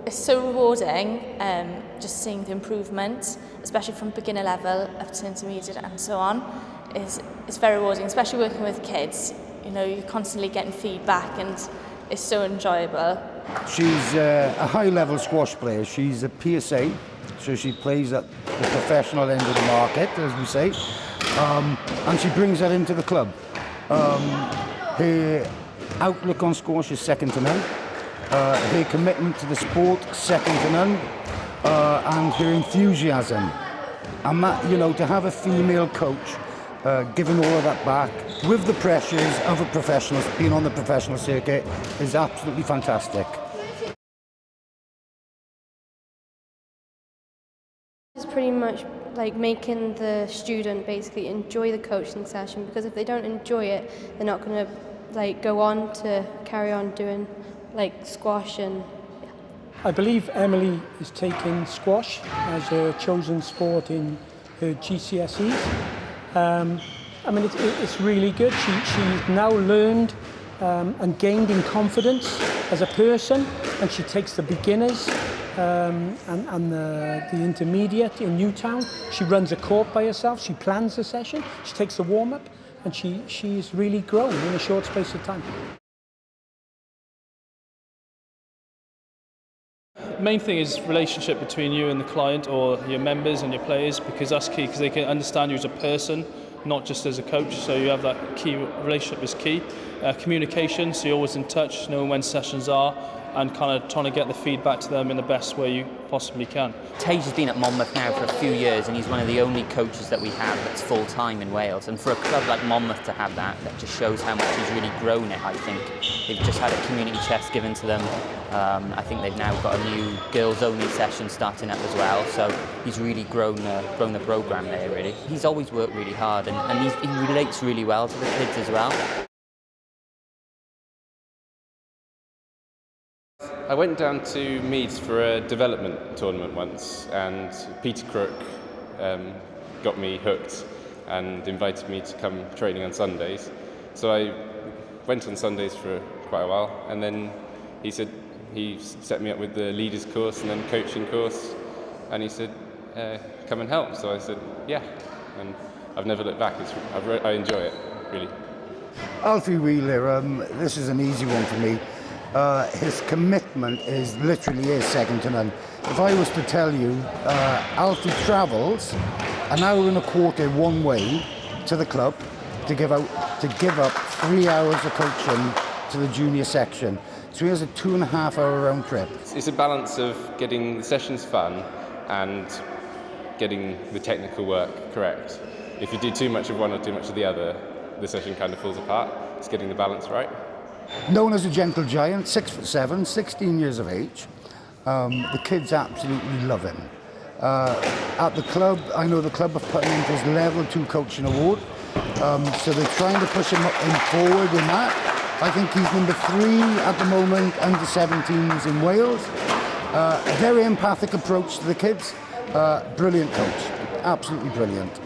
It's so rewarding, just seeing the improvement, especially from beginner level up to intermediate and so on. It's very rewarding, especially working with kids. You know, you're constantly getting feedback and it's so enjoyable. She's a high-level squash player. She's a PSA, so she plays at the professional end of the market, as we say, and she brings that into the club. Her outlook on squash is second to none. Her commitment to the sport, second to none, and her enthusiasm. And that, you know, to have a female coach giving all of that back with the pressures of a professional, being on the professional circuit, is absolutely fantastic. It's pretty much like making the student basically enjoy the coaching session, because if they don't enjoy it, they're not going to like go on to carry on doing like squash. And I believe Emily is taking squash as her chosen sport in her GCSEs. I mean, it's really good. She's now learned and gained in confidence as a person, and she takes the beginners and the intermediate in Newtown. She runs a court by herself. She plans the session. She takes the warm-up, and she's really grown in a short space of time. Main thing is relationship between you and the client, or your members and your players, because that's key, because they can understand you as a person, not just as a coach. So you have that key relationship is key. Communication, so you're always in touch, knowing when sessions are, and kind of trying to get the feedback to them in the best way you possibly can. Tage has been at Monmouth now for a few years, and he's one of the only coaches that we have that's full-time in Wales. And for a club like Monmouth to have that just shows how much he's really grown it, I think. They've just had a community chest given to them. I think they've now got a new girls-only session starting up as well. So he's really grown the programme there, really. He's always worked really hard, and he relates really well to the kids as well. I went down to Meads for a development tournament once, and Peter Crook got me hooked and invited me to come training on Sundays. So I went on Sundays for quite a while, and then he set me up with the leaders course and then coaching course, and he said, come and help. So I said, yeah, and I've never looked back. I enjoy it, really. Alfie Wheeler, this is an easy one for me. His commitment is literally second to none. If I was to tell you, Alfie travels an hour and a quarter one way to the club to give up 3 hours of coaching to the junior section. So he has a 2.5 hour round trip. It's a balance of getting the sessions fun and getting the technical work correct. If you do too much of one or too much of the other, the session kind of falls apart. It's getting the balance right. Known as a gentle giant, 6'7", 16 years of age. The kids absolutely love him. At the club, I know the club have put him into his level 2 coaching award. So they're trying to push him forward in that. I think he's number 3 at the moment, under 17s in Wales. Very empathic approach to the kids. Brilliant coach, absolutely brilliant.